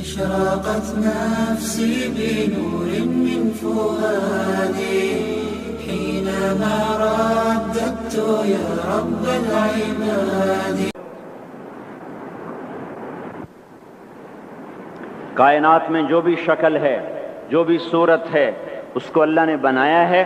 أشرقت نفسي بنور من فؤادي حينما رددت يا رب العباد. کائنات میں جو بھی شکل ہے، جو بھی صورت ہے، اس کو اللہ نے بنایا ہے،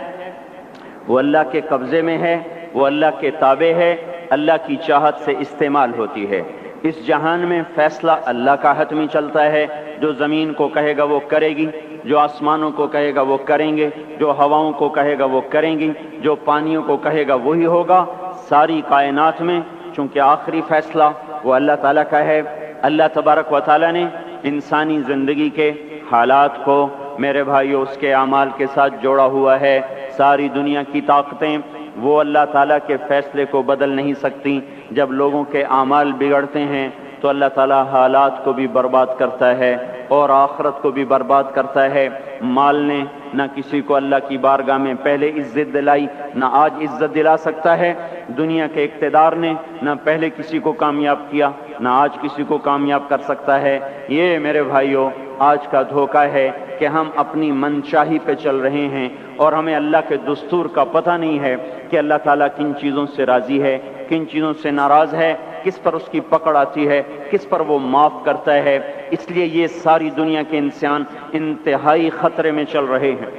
وہ اللہ کے قبضے میں ہے، وہ اللہ کے تابع ہے، اللہ کی چاہت سے استعمال ہوتی ہے. اس جہان میں فیصلہ اللہ کا حتمی چلتا ہے. جو زمین کو کہے گا وہ کرے گی، جو آسمانوں کو کہے گا وہ کریں گے، جو ہواؤں کو کہے گا وہ کریں گی، جو پانیوں کو کہے گا وہی ہوگا. ساری کائنات میں چونکہ آخری فیصلہ وہ اللہ تعالیٰ کا ہے. اللہ تبارک و تعالیٰ نے انسانی زندگی کے حالات کو میرے بھائیو اس کے اعمال کے ساتھ جوڑا ہوا ہے. ساری دنیا کی طاقتیں وہ اللہ تعالیٰ کے فیصلے کو بدل نہیں سکتی. جب لوگوں کے اعمال بگڑتے ہیں تو اللہ تعالیٰ حالات کو بھی برباد کرتا ہے اور آخرت کو بھی برباد کرتا ہے. مال نے نہ کسی کو اللہ کی بارگاہ میں پہلے عزت دلائی، نہ آج عزت دلا سکتا ہے. دنیا کے اقتدار نے نہ پہلے کسی کو کامیاب کیا، نہ آج کسی کو کامیاب کر سکتا ہے. یہ میرے بھائیوں آج کا دھوکہ ہے کہ ہم اپنی منشاہی پہ چل رہے ہیں اور ہمیں اللہ کے دستور کا پتہ نہیں ہے کہ اللہ تعالیٰ کن چیزوں سے راضی ہے، کن چیزوں سے ناراض ہے، کس پر اس کی پکڑ آتی ہے، کس پر وہ معاف کرتا ہے. اس لیے یہ ساری دنیا کے انسان انتہائی خطرے میں چل رہے ہیں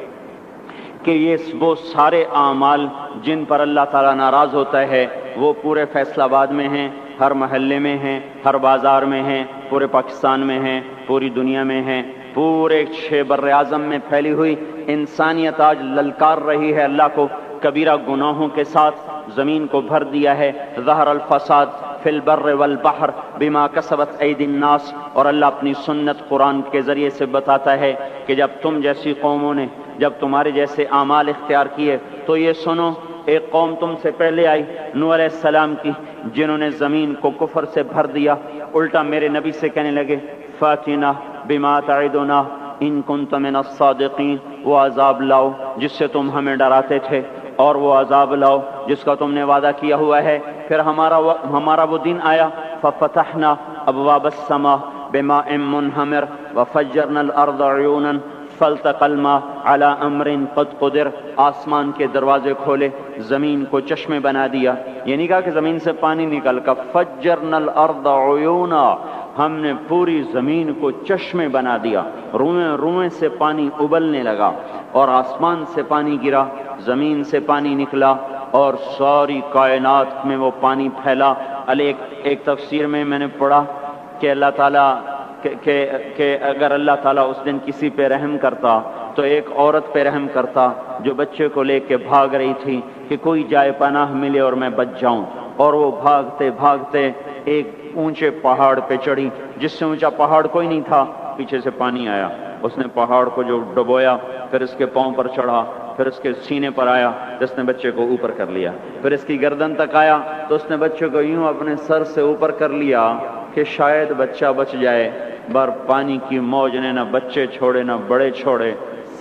کہ یہ وہ سارے اعمال جن پر اللہ تعالیٰ ناراض ہوتا ہے وہ پورے فیصل آباد میں ہیں، ہر محلے میں ہیں، ہر بازار میں ہیں، پورے پاکستان میں ہیں، پوری دنیا میں ہیں. پورے 6 بر اعظم میں پھیلی ہوئی انسانیت آج للکار رہی ہے اللہ کو. کبیرہ گناہوں کے ساتھ زمین کو بھر دیا ہے. ظہر الفساد فی البر والبحر بما کسبت ایدی الناس. اور اللہ اپنی سنت قرآن کے ذریعے سے بتاتا ہے کہ جب تم جیسی قوموں نے جب تمہارے جیسے اعمال اختیار کیے تو یہ سنو، ایک قوم تم سے پہلے آئی نوح علیہ السلام کی، جنہوں نے زمین کو کفر سے بھر دیا. الٹا میرے نبی سے کہنے لگے فاتنا بما تعدنا ان کنت من الصادقین. وہ عذاب لاؤ جس سے تم ہمیں ڈراتے تھے، اور وہ عذاب لاؤ جس کا تم نے وعدہ کیا ہوا ہے. پھر ہمارا وہ دن آیا ففتحنا ابواب السماء بماء منہمر وفجرنا الارض عیونا فالتقى الماء على امر قد قدر. آسمان کے دروازے کھولے، زمین کو چشمے بنا دیا. یہ نہیں کہا کہ زمین سے پانی نکل کر، فجرنا الارض عیونا، ہم نے پوری زمین کو چشمے بنا دیا. روئیں سے پانی ابلنے لگا اور آسمان سے پانی گرا، زمین سے پانی نکلا اور ساری کائنات میں وہ پانی پھیلا. ایک تفسیر میں نے پڑھا کہ اللہ تعالیٰ کہ اگر اللہ تعالیٰ اس دن کسی پہ رحم کرتا تو ایک عورت پہ رحم کرتا جو بچے کو لے کے بھاگ رہی تھی کہ کوئی جائے پناہ ملے اور میں بچ جاؤں. اور وہ بھاگتے بھاگتے ایک اونچے پہاڑ پہ چڑھی جس سے اونچا پہاڑ کوئی نہیں تھا. پیچھے سے پانی آیا، اس نے پہاڑ کو جو ڈبویا، پھر اس کے پاؤں پر چڑھا، پھر اس کے سینے پر آیا، جس نے بچے کو اوپر کر لیا. پھر اس کی گردن تک آیا تو اس نے بچے کو یوں اپنے سر سے اوپر کر لیا کہ شاید بچہ بچ جائے. بار پانی کی موج نے نہ بچے چھوڑے نہ بڑے چھوڑے،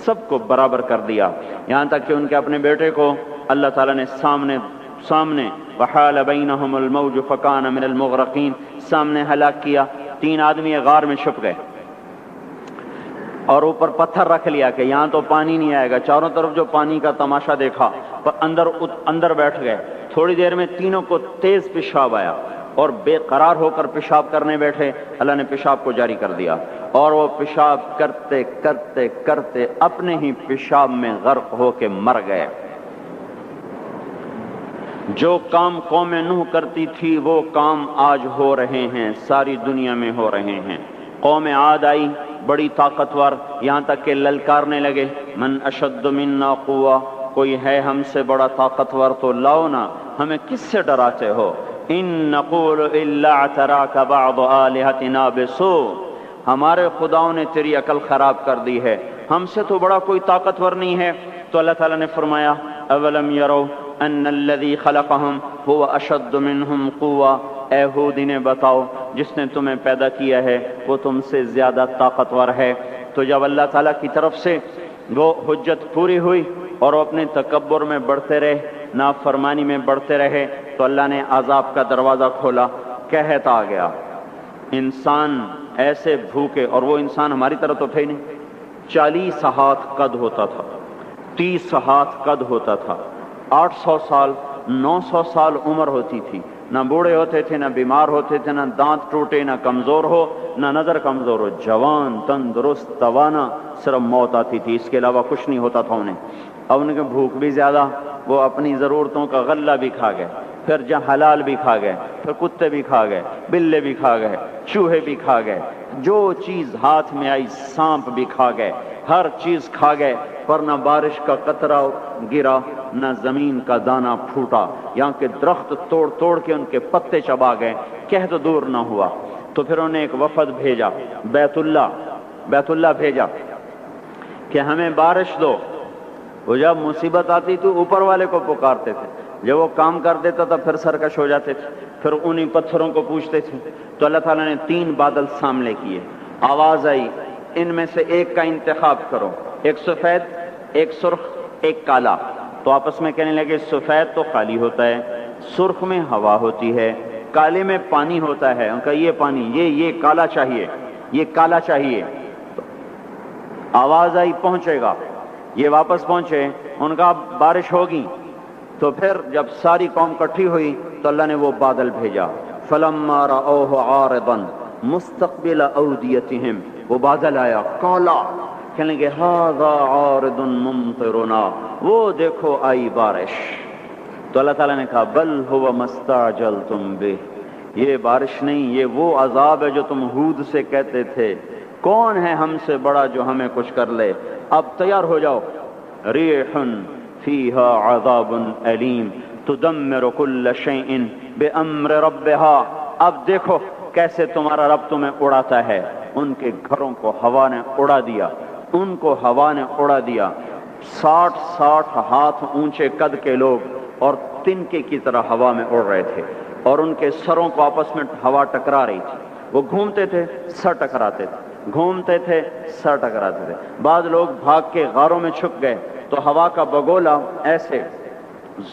سب کو برابر کر دیا. یہاں تک کہ ان کے اپنے بیٹے کو اللہ تعالیٰ نے سامنے وحال بینہم الموج فکان من المغرقین، سامنے ہلاک کیا. 3 آدمی غار میں چھپ گئے اور اوپر پتھر رکھ لیا کہ یہاں تو پانی نہیں آئے گا. چاروں طرف جو پانی کا تماشا دیکھا پر اندر بیٹھ گئے. تھوڑی دیر میں تینوں کو تیز پیشاب آیا اور بے قرار ہو کر پیشاب کرنے بیٹھے. اللہ نے پیشاب کو جاری کر دیا اور وہ پیشاب کرتے کرتے کرتے اپنے ہی پیشاب میں غرق ہو کے مر گئے. جو کام قوم نوح کرتی تھی وہ کام آج ہو رہے ہیں، ساری دنیا میں ہو رہے ہیں. قوم عاد آئی بڑی طاقتور، یہاں تک کہ للکارنے لگے من اشد منا قوہ، کوئی ہے ہم سے بڑا طاقتور تو لاؤ نا، ہمیں کس سے ڈراتے ہو. ان نقول الا اعتراک بعض آلہتنا بسوء، ہمارے خداؤں نے تیری عقل خراب کر دی ہے، ہم سے تو بڑا کوئی طاقتور نہیں ہے. تو اللہ تعالیٰ نے فرمایا اولم یرو ان الذی خلقہم هو اشد منہم قوہ، اے ہود انہیں بتاؤ جس نے تمہیں پیدا کیا ہے وہ تم سے زیادہ طاقتور ہے. تو جب اللہ تعالیٰ کی طرف سے وہ حجت پوری ہوئی اور وہ اپنے تکبر میں بڑھتے رہے، نافرمانی میں بڑھتے رہے، تو اللہ نے عذاب کا دروازہ کھولا. کہتا آ گیا انسان ایسے بھوکے، اور وہ انسان ہماری طرح تو تھے ہی نہیں، 40 ہاتھ قد ہوتا تھا، 30 ہاتھ قد ہوتا تھا، 800 سال 900 سال عمر ہوتی تھی، نہ بوڑھے ہوتے تھے، نہ بیمار ہوتے تھے، نہ دانت ٹوٹے، نہ کمزور ہو، نہ نظر کمزور ہو، جوان تندرست توانا، صرف موت آتی تھی، اس کے علاوہ کچھ نہیں ہوتا تھا انہیں۔ اب ان کے بھوک بھی زیادہ، وہ اپنی ضرورتوں کا غلہ بھی کھا گئے، پھر جہاں حلال بھی کھا گئے، پھر کتے بھی کھا گئے، بلے بھی کھا گئے، چوہے بھی کھا گئے، جو چیز ہاتھ میں آئی سانپ بھی کھا گئے، ہر چیز کھا گئے، پر نہ بارش کا قطرہ گرا، نہ زمین کا دانہ پھوٹا، یہاں کے درخت توڑ توڑ کے ان کے پتے چبا گئے، قحط دور نہ ہوا۔ تو پھر انہیں ایک وفد بھیجا، بیت اللہ بھیجا کہ ہمیں بارش دو۔ وہ جب مصیبت آتی تو اوپر والے کو پکارتے تھے، جب وہ کام کر دیتا تھا پھر سرکش ہو جاتے تھے، پھر انہی پتھروں کو پوچھتے تھے۔ تو اللہ تعالیٰ نے 3 بادل سامنے کیے، آواز آئی ان میں سے ایک کا انتخاب کرو، ایک سفید، ایک سرخ، ایک کالا۔ تو آپس میں کہنے لگے سفید تو خالی ہوتا ہے، سرخ میں ہوا ہوتی ہے، کالے میں پانی ہوتا ہے۔ ان کا یہ پانی، یہ کالا چاہیے، یہ کالا چاہیے۔ تو آواز آئی پہنچے گا، یہ واپس پہنچے، ان کا بارش ہوگی۔ تو پھر جب ساری قوم کٹھی ہوئی تو اللہ نے وہ بادل بھیجا، فلما رأوه عارضا مستقبل اودیتہم، وہ بادل آیا کالا، کہنے لگے ھذا عارض ممطرنا، وہ دیکھو آئی بارش۔ تو اللہ تعالیٰ نے کہا بل هو ما استعجلتم بہ، یہ بارش نہیں، یہ وہ عذاب ہے جو تم ہود سے کہتے تھے، کون ہے ہم سے بڑا جو ہمیں کچھ کر لے، اب تیار ہو جاؤ۔ ریح فیہا عذاب علیم تدمر کل شیء بامر ربها، اب دیکھو کیسے تمہارا رب تمہیں اڑاتا ہے۔ ان کے گھروں کو ہوا نے اڑا دیا، ان کو ہوا نے اڑا دیا۔ 60 ہاتھ اونچے قد کے لوگ اور تنکے کی طرح ہوا میں اڑ رہے تھے، اور ان کے سروں کو آپس میں ہوا ٹکرا رہی تھی، وہ گھومتے تھے سر ٹکراتے تھے، گھومتے تھے سر ٹکراتے تھے۔ بعض لوگ بھاگ کے غاروں میں چھپ گئے تو ہوا کا بگولا ایسے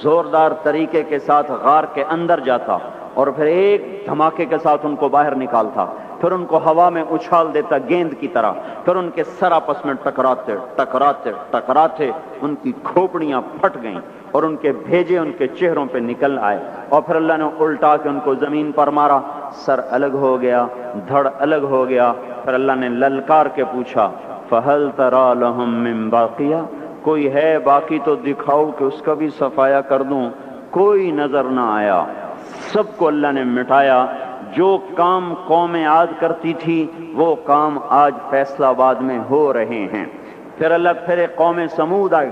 زوردار طریقے کے ساتھ غار کے اندر جاتا اور پھر ایک دھماکے کے ساتھ ان کو باہر نکالتا، پھر ان کو ہوا میں اچھال دیتا گیند کی طرح، پھر ان کے سر آپس میں ٹکراتے ٹکراتے ٹکراتے ان کی کھوپڑیاں پھٹ گئیں اور ان کے بھیجے ان کے چہروں پہ نکل آئے، اور پھر اللہ نے الٹا کے ان کو زمین پر مارا، سر الگ ہو گیا، دھڑ الگ ہو گیا۔ پھر اللہ نے للکار کے پوچھا فَهَلْ تَرَى لَهُم مِّن بَاقِيَةٍ، کوئی ہے باقی تو دکھاؤ کہ اس کا بھی صفایا کر دوں۔ کوئی نظر نہ آیا، سب کو اللہ نے مٹایا۔ جو کام قوم عاد کرتی تھی وہ کام آج فیصلہ آباد میں ہو رہے ہیں۔ پھر ایک قوم سمود آئی،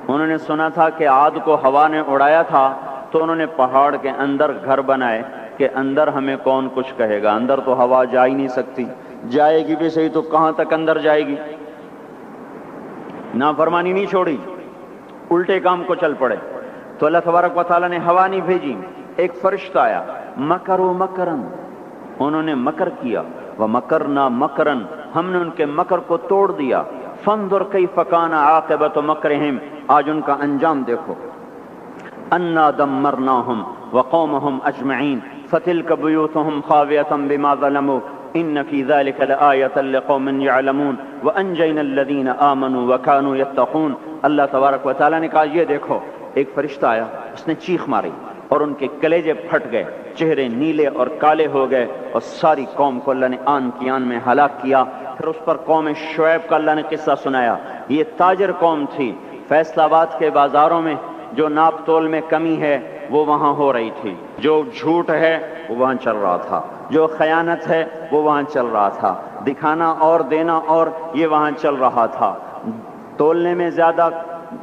انہوں نے سنا تھا کہ عاد کو ہوا نے اڑایا تھا، تو انہوں نے پہاڑ کے اندر گھر بنائے کہ اندر ہمیں کون کچھ کہے گا، اندر تو ہوا جا ہی نہیں سکتی، جائے گی بھی صحیح تو کہاں تک اندر جائے گی۔ نافرمانی نہیں چھوڑی، الٹے کام کو چل پڑے۔ تو اللہ تبارک و تعالیٰ نے ہوا نہیں بھیجی، ایک فرشتہ آیا، مکروا مکرن، انہوں نے مکر کیا، ومکرنا مکرن، ہم نے ان کے مکر کو توڑ دیا۔ فانظر کیف کان عاقبۃ مکرہم، آج ان کا انجام دیکھو۔ انا دمرناہم وقومہم اجمعین فتلک بیوتہم خاویۃ بما ظلموا ان فی ذلک لآیۃ لقوم یعلمون وانجینا الذین آمنوا وکانوا یتقون۔ اللہ تبارک و تعالیٰ نے کہا یہ دیکھو، ایک فرشتہ آیا، اس نے چیخ ماری اور ان کے کلیجے پھٹ گئے، چہرے نیلے اور کالے ہو گئے، اور ساری قوم کو اللہ نے آن کی آن میں ہلاک کیا۔ پھر اس پر قوم شعیب کا اللہ نے قصہ سنایا۔ یہ تاجر قوم تھی، فیصل آباد کے بازاروں میں جو ناپ تول میں کمی ہے وہ وہاں ہو رہی تھی، جو جھوٹ ہے وہ وہاں چل رہا تھا، جو خیانت ہے وہ وہاں چل رہا تھا، دکھانا اور دینا اور یہ وہاں چل رہا تھا، تولنے میں زیادہ،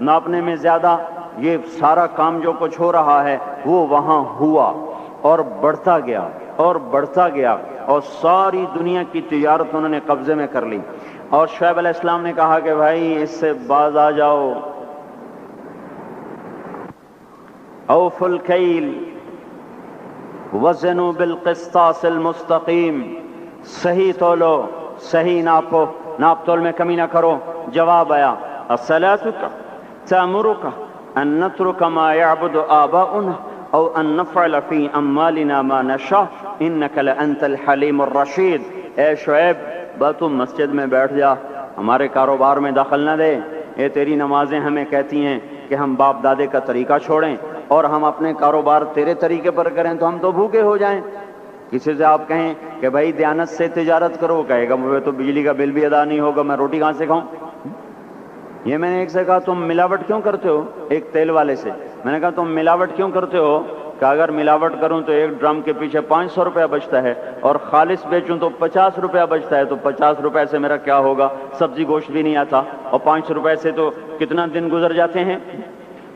ناپنے میں زیادہ، یہ سارا کام جو کچھ ہو رہا ہے وہ وہاں ہوا اور بڑھتا گیا اور بڑھتا گیا، اور ساری دنیا کی تجارت انہوں نے قبضے میں کر لی۔ اور شعیب علیہ السلام نے کہا کہ بھائی اس سے باز آ جاؤ، اوفوا الکیل وزنوا بالقسطاس المستقیم، صحیح تولو، صحیح ناپو، ناپ تول میں کمی نہ کرو۔ جواب آیا اصلاتک تأمرک ان نترک ما یعبد آباؤنا او ان نفعل فی اموالنا ما نشاء انک لانت الحلیم الرشید۔ اے شعیب بس تم مسجد میں بیٹھ جا، ہمارے کاروبار میں دخل نہ دے۔ اے تیری نمازیں ہمیں کہتی ہیں کہ ہم باپ دادے کا طریقہ چھوڑیں اور ہم اپنے کاروبار تیرے طریقے پر کریں تو ہم تو بھوکے ہو جائیں۔ کسی سے آپ کہیں کہ بھائی دیانت سے تجارت کرو، کہے گا مجھے تو بجلی کا بل بھی ادا نہیں ہوگا، میں روٹی کہاں سے کھاؤں؟ یہ میں نے ایک سے کہا تم ملاوٹ کیوں کرتے ہو، ایک تیل والے سے میں نے کہا تم ملاوٹ کیوں کرتے ہو؟ کہ اگر ملاوٹ کروں تو ایک ڈرم کے پیچھے 500 روپیہ بچتا ہے اور خالص بیچوں تو 50 روپیہ بچتا ہے، تو 50 روپے سے میرا کیا ہوگا؟ سبزی گوشت بھی نہیں آتا، اور 5 روپے سے تو کتنا دن گزر جاتے ہیں۔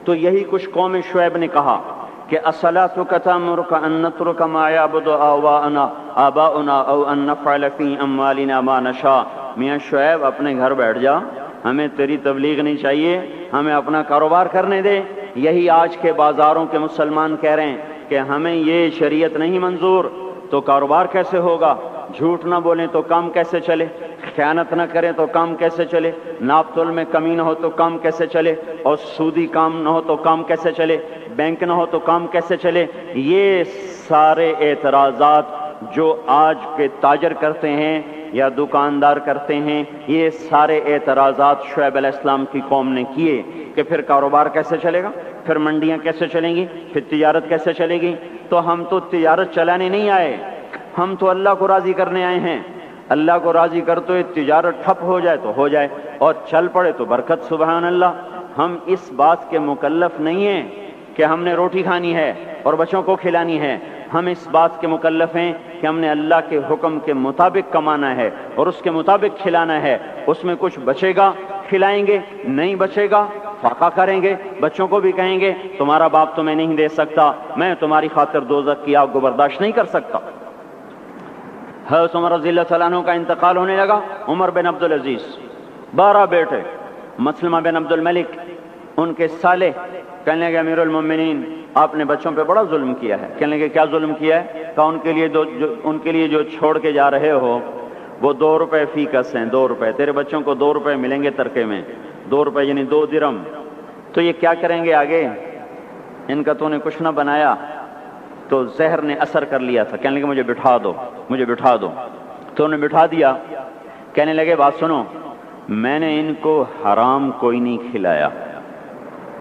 تو یہی کچھ قوم شعیب نے کہا کہ الصلاۃ تأمرک ان نترک ما یعبد آباؤنا او ان نفعل فی اموالنا ما نشاء۔ میاں شعیب اپنے گھر بیٹھ جا، ہمیں تیری تبلیغ نہیں چاہیے، ہمیں اپنا کاروبار کرنے دے۔ یہی آج کے بازاروں کے مسلمان کہہ رہے ہیں کہ ہمیں یہ شریعت نہیں منظور، تو کاروبار کیسے ہوگا؟ جھوٹ نہ بولیں تو کام کیسے چلے؟ خیانت نہ کریں تو کام کیسے چلے؟ ناپ تول میں کمی نہ ہو تو کام کیسے چلے؟ اور سودی کام نہ ہو تو کام کیسے چلے؟ بینک نہ ہو تو کام کیسے چلے؟ یہ سارے اعتراضات جو آج کے تاجر کرتے ہیں یا دکاندار کرتے ہیں، یہ سارے اعتراضات شعیب علیہ السلام کی قوم نے کیے کہ پھر کاروبار کیسے چلے گا، پھر منڈیاں کیسے چلیں گی، پھر تجارت کیسے چلے گی؟ تو ہم تو تجارت چلانے نہیں آئے، ہم تو اللہ کو راضی کرنے آئے ہیں۔ اللہ کو راضی کر تو یہ تجارت ٹھپ ہو جائے تو ہو جائے، اور چل پڑے تو برکت، سبحان اللہ۔ ہم اس بات کے مکلف نہیں ہیں کہ ہم نے روٹی کھانی ہے اور بچوں کو کھلانی ہے، ہم اس بات کے مکلف ہیں کہ ہم نے اللہ کے حکم کے مطابق کمانا ہے اور اس کے مطابق کھلانا ہے۔ اس میں کچھ بچے گا کھلائیں گے، نہیں بچے گا فاقہ کریں گے، بچوں کو بھی کہیں گے تمہارا باپ تمہیں نہیں دے سکتا، میں تمہاری خاطر دوزخ کی آگ کو برداشت نہیں کر سکتا۔ حضرت عمر رضی اللہ تعالیٰ عنہ کا انتقال ہونے لگا، عمر بن عبدالعزیز 12 بیٹے، مسلمہ بن عبد الملک ان کے سالے، کہنے لگے امیر المومنین آپ نے بچوں پہ بڑا ظلم کیا ہے۔ کہنے لگے کیا ظلم کیا ہے؟ کہا ان کے لیے جو چھوڑ کے جا رہے ہو وہ 2 روپے فی کس ہیں، 2 روپے، تیرے بچوں کو 2 روپے ملیں گے ترکے میں، 2 روپے یعنی 2 درہم، تو یہ کیا کریں گے آگے؟ ان کا تو نے کچھ نہ بنایا۔ تو زہر نے اثر کر لیا تھا، کہنے لگے مجھے بٹھا دو، مجھے بٹھا دو، تو انہیں بٹھا دیا۔ کہنے لگے بات سنو، میں نے ان کو حرام کوئی نہیں کھلایا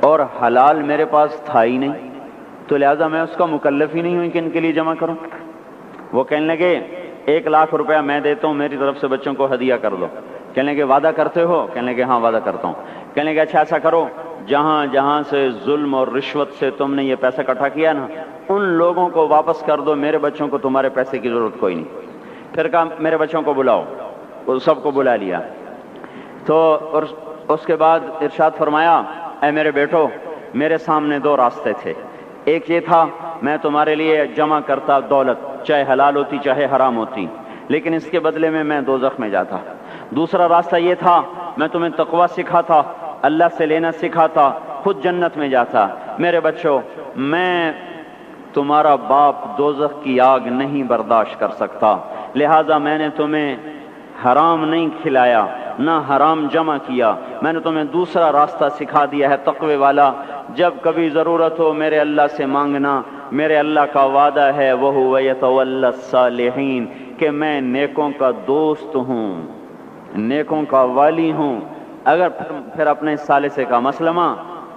اور حلال میرے پاس تھا ہی نہیں، تو لہٰذا میں اس کا مکلف ہی نہیں ہوں کہ ان کے لیے جمع کروں۔ وہ کہنے لگے 1 لاکھ روپیہ میں دیتا ہوں، میری طرف سے بچوں کو ہدیہ کر دو۔ کہنے لگے وعدہ کرتے ہو؟ کہنے لگے ہاں وعدہ کرتا ہوں۔ کہنے لگے اچھا ایسا کرو، جہاں جہاں سے ظلم اور رشوت سے تم نے یہ پیسہ اکٹھا کیا نا، ان لوگوں کو واپس کر دو، میرے بچوں کو تمہارے پیسے کی ضرورت کوئی نہیں۔ پھر کہا میرے بچوں کو بلاؤ، وہ سب کو بلا لیا۔ تو اس کے بعد ارشاد فرمایا اے میرے بیٹو، میرے سامنے 2 راستے تھے، ایک یہ تھا میں تمہارے لیے جمع کرتا دولت، چاہے حلال ہوتی چاہے حرام ہوتی، لیکن اس کے بدلے میں دوزخ میں جاتا۔ دوسرا راستہ یہ تھا میں تمہیں تقویٰ سکھاتا، اللہ سے لینا سکھاتا، خود جنت میں جاتا۔ میرے بچوں، میں تمہارا باپ دوزخ کی آگ نہیں برداشت کر سکتا، لہٰذا میں نے تمہیں حرام نہیں کھلایا، نہ حرام جمع کیا، میں نے تمہیں دوسرا راستہ سکھا دیا ہے تقوی والا۔ جب کبھی ضرورت ہو میرے اللہ سے مانگنا، میرے اللہ کا وعدہ ہے وَهُوَ يَتَوَلَّى الصَّالِحِينَ کہ میں نیکوں کا دوست ہوں، نیکوں کا والی ہوں۔ اگر پھر اپنے ثالثے کا مسلمہ،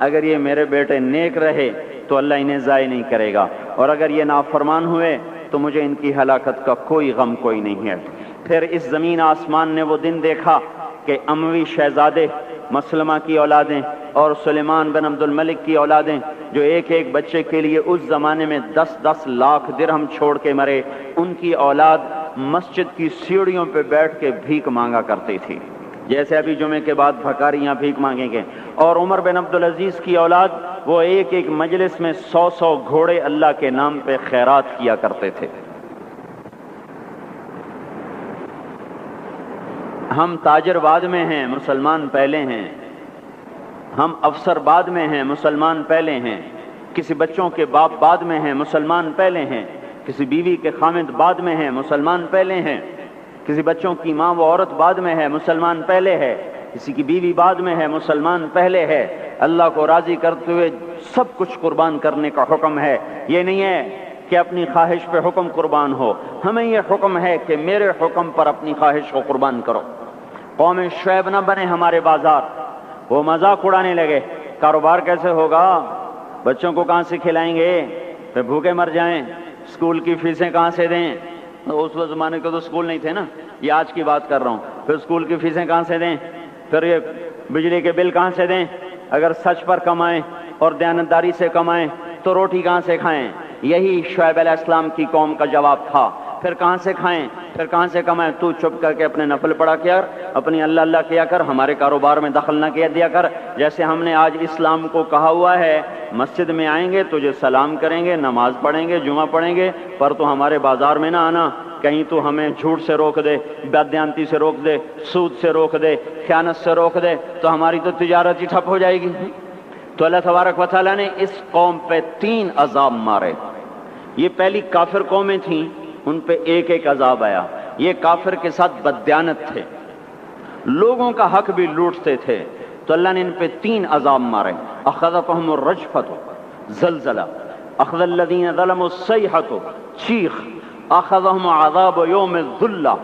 اگر یہ میرے بیٹے نیک رہے تو اللہ انہیں ضائع نہیں کرے گا، اور اگر یہ نافرمان ہوئے تو مجھے ان کی ہلاکت کا کوئی غم کوئی نہیں ہے۔ پھر اس زمین آسمان نے وہ دن دیکھا کہ اموی شہزادے مسلمہ کی اولادیں اور سلیمان بن عبد الملک کی اولادیں جو ایک ایک بچے کے لیے اس زمانے میں 10-10 لاکھ درہم چھوڑ کے مرے، ان کی اولاد مسجد کی سیڑھیوں پہ بیٹھ کے بھیک مانگا کرتی تھی، جیسے ابھی جمعے کے بعد بھکاریاں بھیک مانگیں گے۔ اور عمر بن عبدالعزیز کی اولاد وہ ایک ایک مجلس میں 100 گھوڑے اللہ کے نام پہ خیرات کیا کرتے تھے۔ ہم تاجر بعد میں ہیں، مسلمان پہلے ہیں، ہم افسر بعد میں ہیں، مسلمان پہلے ہیں، کسی بچوں کے باپ بعد میں ہیں، مسلمان پہلے ہیں، کسی بیوی کے خامد بعد میں ہیں، مسلمان پہلے ہیں، کسی بچوں کی ماں و عورت بعد میں ہے، مسلمان پہلے ہے، کسی کی بیوی بعد میں ہے، مسلمان پہلے ہے۔ اللہ کو راضی کرتے ہوئے سب کچھ قربان کرنے کا حکم ہے. یہ نہیں ہے کہ اپنی خواہش پہ حکم قربان ہو، ہمیں یہ حکم ہے کہ میرے حکم پر اپنی خواہش کو قربان کرو. قوم شعیب نہ بنے ہمارے بازار. وہ مذاق اڑانے لگے، کاروبار کیسے ہوگا، بچوں کو کہاں سے کھلائیں گے، پھر بھوکے مر جائیں، اسکول کی فیسیں کہاں سے دیں. اس زمانے کے تو اسکول نہیں تھے نا، یہ آج کی بات کر رہا ہوں. پھر اسکول کی فیسیں کہاں سے دیں، پھر یہ بجلی کے بل کہاں سے دیں. اگر سچ پر کمائیں اور دیانتداری سے کمائیں تو روٹی کہاں سے کھائیں. یہی شعیب علیہ السلام کی قوم کا جواب تھا. پھر کہاں سے کھائیں، پھر کہاں سے کمائیں. تو چپ کر کے اپنے نفل پڑھا کر، اپنی اللہ اللہ کیا کر، ہمارے کاروبار میں دخل نہ کیا دیا کر. جیسے ہم نے آج اسلام کو کہا ہوا ہے، مسجد میں آئیں گے تجھے سلام کریں گے، نماز پڑھیں گے، جمعہ پڑھیں گے، پر تو ہمارے بازار میں نہ آنا. کہیں تو ہمیں جھوٹ سے روک دے، بددیانتی سے روک دے، سود سے روک دے، خیانت سے روک دے، تو ہماری تو تجارت ہی ٹھپ ہو جائے گی. تو اللہ تبارک و تعالیٰ نے اس قوم پہ 3 عذاب مارے. یہ پہلی کافر قومیں تھیں، ان پہ ایک ایک عذاب آیا. یہ کافر کے ساتھ بددیانت تھے، لوگوں کا حق بھی لوٹتے تھے، تو اللہ نے ان پہ 3 عذاب مارے. اخذتهم الرجفۃ، زلزلہ، اخذ الذین ظلموا الصیحۃ، چیخ، اخذهم عذاب یوم الذلہ.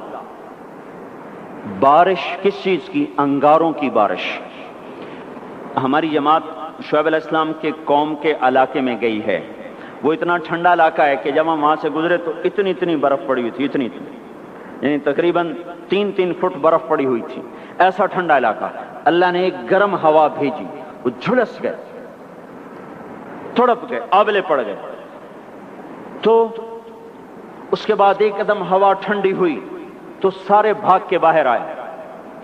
بارش کس چیز کی؟ انگاروں کی بارش. ہماری جماعت شعیب علیہ السلام کے قوم کے علاقے میں گئی ہے. وہ اتنا ٹھنڈا علاقہ ہے کہ جب ہم وہاں سے گزرے تو اتنی برف پڑی ہوئی تھی، اتنی یعنی تقریباً 3 فٹ برف پڑی ہوئی تھی. ایسا ٹھنڈا علاقہ. اللہ نے ایک گرم ہوا بھیجی، وہ جھلس گئے، تڑپ گئے، آبلے پڑ گئے. تو اس کے بعد ایک قدم ہوا ٹھنڈی ہوئی تو سارے بھاگ کے باہر آئے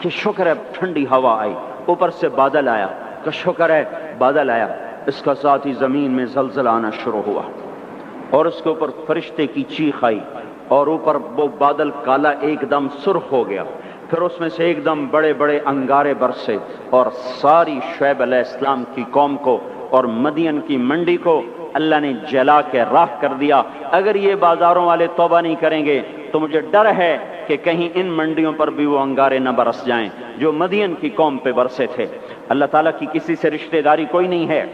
کہ شکر ہے ٹھنڈی ہوا آئی. اوپر سے بادل آیا کہ شکر ہے بادل آیا. اس کا ساتھ ہی زمین میں زلزلہ آنا شروع ہوا اور اس کے اوپر فرشتے کی چیخ آئی اور اوپر وہ بادل کالا ایک دم سرخ ہو گیا. پھر اس میں سے ایک دم بڑے بڑے انگارے برسے اور ساری شعیب علیہ السلام کی قوم کو اور مدین کی منڈی کو اللہ نے جلا کے راکھ کر دیا. اگر یہ بازاروں والے توبہ نہیں کریں گے تو مجھے ڈر ہے کہ کہیں ان منڈیوں پر بھی وہ انگارے نہ برس جائیں جو مدین کی قوم پہ برسے تھے. اللہ تعالیٰ کی کسی سے رشتہ داری کوئی نہیں ہے.